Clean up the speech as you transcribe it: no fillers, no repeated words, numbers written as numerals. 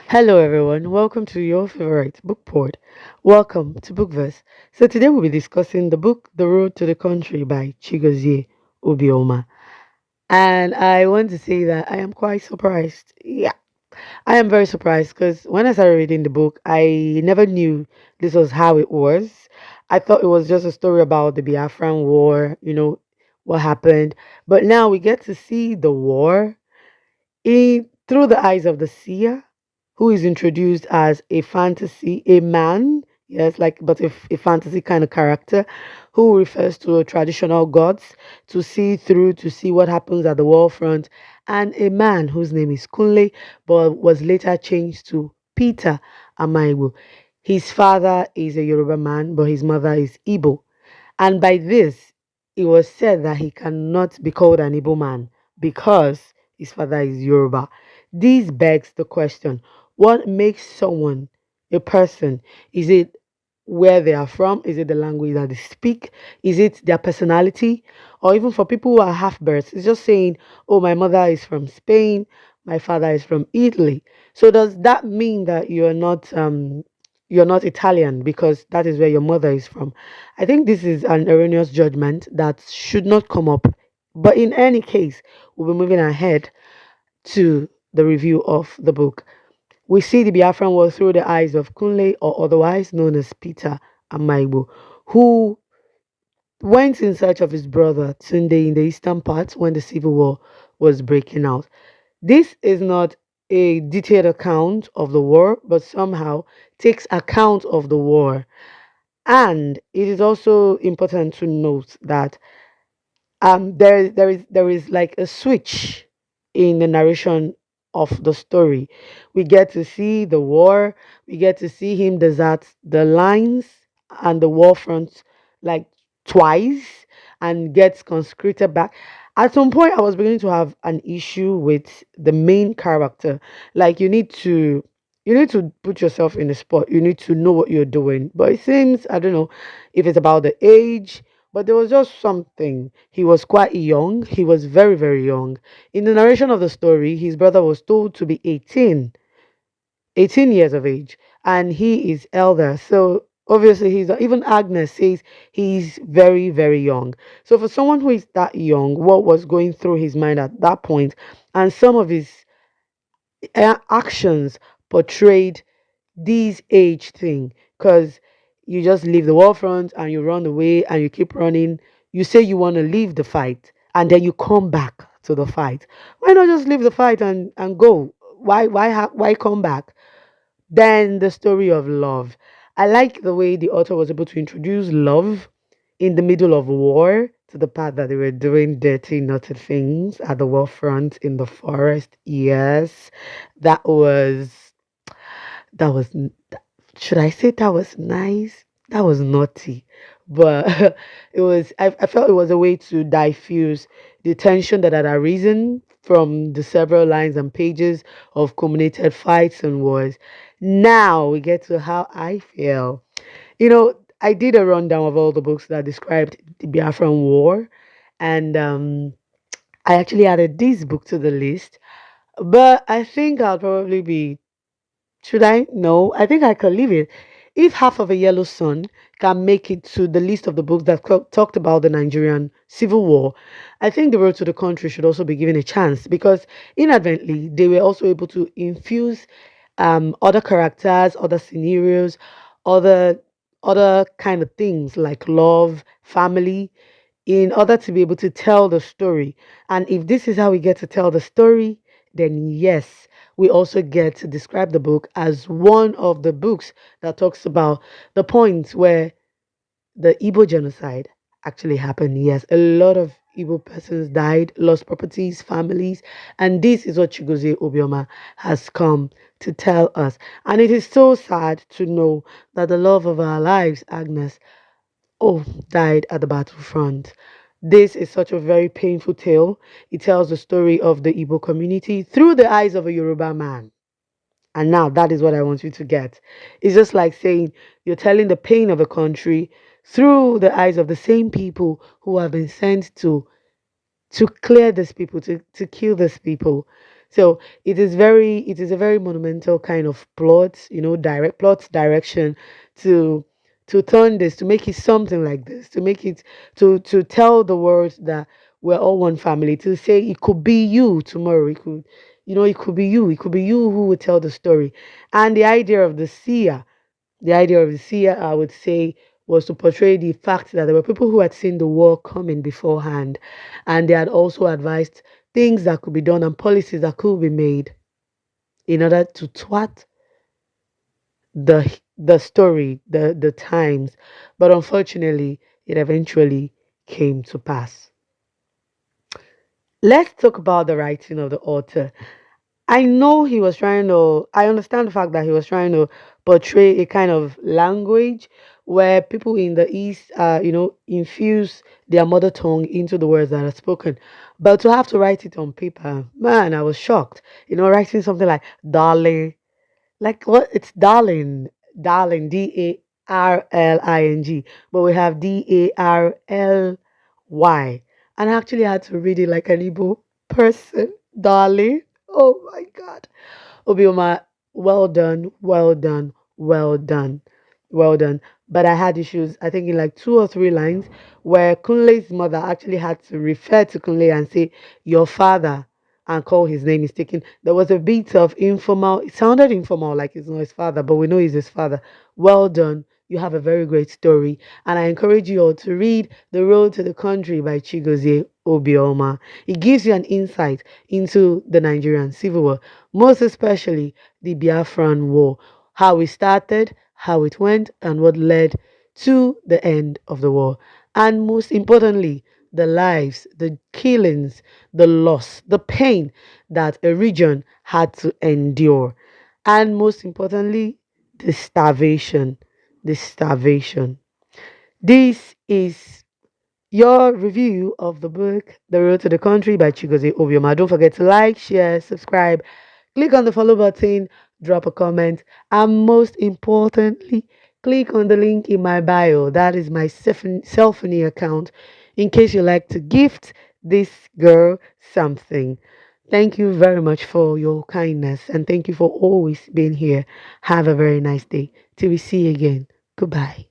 Hello, everyone. Welcome to your favorite book port. Welcome to Bookverse. So, today we'll be discussing the book The Road to the Country by Chigozie Obioma. And I want to say that I am quite surprised. Yeah, I am very surprised because when I started reading the book, I never knew this was how it was. I thought it was just a story about the Biafran War, what happened. But now we get to see the war through the eyes of the seer, who is introduced as a fantasy, a man, yes, like but a fantasy kind of character, who refers to traditional gods to see through to see what happens at the war front, and a man whose name is Kunle, but was later changed to Peter Amaibu. His father is a Yoruba man, but his mother is Igbo. And by this, it was said that he cannot be called an Igbo man because his father is Yoruba. This begs the question, what makes someone a person? Is it where they are from? Is it the language that they speak? Is it their personality? Or even for people who are half births, it's just saying, oh, my mother is from Spain, my father is from Italy. So does that mean that you're not Italian because that is where your mother is from? I think this is an erroneous judgment that should not come up. But in any case, we'll be moving ahead to the review of the book. We see the Biafran war through the eyes of Kunle, or otherwise known as Peter Amaibu, who went in search of his brother Tunde in the eastern part when the civil war was breaking out. This is not a detailed account of the war, but somehow takes account of the war. And it is also important to note that there is like a switch in the narration of the story. We get to see the war, we get to see him desert the lines and the war front like twice and gets conscripted back. At some point I was beginning to have an issue with the main character. Like you need to put yourself in the spot, you need to know what you're doing, but it seems, I don't know if it's about the age, but there was just something. He was quite young. He was very, very young. In the narration of the story, his brother was told to be 18 years of age, and he is elder. So obviously, even Agnes says he's very, very young. So for someone who is that young, what was going through his mind at that point, and some of his actions portrayed this age thing, because you just leave the war front and you run away and you keep running. You say you want to leave the fight and then you come back to the fight. Why not just leave the fight and go? Why come back? Then the story of love. I like the way the author was able to introduce love in the middle of war, to the part that they were doing dirty, naughty things at the war front in the forest. Yes, that was that was should I say that was nice? That was naughty. But I felt it was a way to diffuse the tension that had arisen from the several lines and pages of culminated fights and wars. Now we get to how I feel. I did a rundown of all the books that described the Biafran War, and I actually added this book to the list. But I think I'll probably be should I? No, I think I can leave it. If Half of a Yellow Sun can make it to the list of the books that talked about the Nigerian Civil War, I think The Road to the Country should also be given a chance, because inadvertently they were also able to infuse other characters, other scenarios, other other kind of things like love, family, in order to be able to tell the story. And if this is how we get to tell the story, then yes, we also get to describe the book as one of the books that talks about the points where the Igbo genocide actually happened. Yes, a lot of Igbo persons died, lost properties, families, and this is what Chigozie Obioma has come to tell us. And it is so sad to know that the love of our lives, Agnes, died at the battlefront. This is such a very painful tale. It tells the story of the Igbo community through the eyes of a Yoruba man. And now that is what I want you to get. It's just like saying you're telling the pain of a country through the eyes of the same people who have been sent to clear these people, to kill these people. So it is a very monumental kind of plot, direct plot direction to turn this, to make it something like this, to make it to tell the world that we're all one family, to say it could be you tomorrow, it could, it could be you, who would tell the story. And the idea of the seer, I would say, was to portray the fact that there were people who had seen the war coming beforehand, and they had also advised things that could be done and policies that could be made in order to thwart the story, the times. But unfortunately, it eventually came to pass. Let's talk about the writing of the author. I understand the fact that he was trying to portray a kind of language where people in the East, infuse their mother tongue into the words that are spoken. But to have to write it on paper, man, I was shocked. Writing something like darling, like what? It's darling, darling, Darling, but we have Darly, and I actually had to read it like an Igbo person, darling. Oh my God. Obioma, well done, well done, well done, well done. But I had issues, I think, in like two or three lines where Kunle's mother actually had to refer to Kunle and say, your father, and call his name mistaken. There was a bit of informal, it sounded informal, like it's not his father, but we know he's his father. Well done. You have a very great story. And I encourage you all to read The Road to the Country by Chigozie Obioma. It gives you an insight into the Nigerian Civil War, most especially the Biafran War, how it started, how it went, and what led to the end of the war. And most importantly, the lives, the killings, the loss, the pain that a region had to endure. And most importantly, the starvation. The starvation. This is your review of the book The Road to the Country by Chigozie Obioma. Don't forget to like, share, subscribe, click on the follow button, drop a comment, and most importantly, click on the link in my bio. That is my Selfony account in case you like to gift this girl something. Thank you very much for your kindness and thank you for always being here. Have a very nice day. Till we see you again. Goodbye.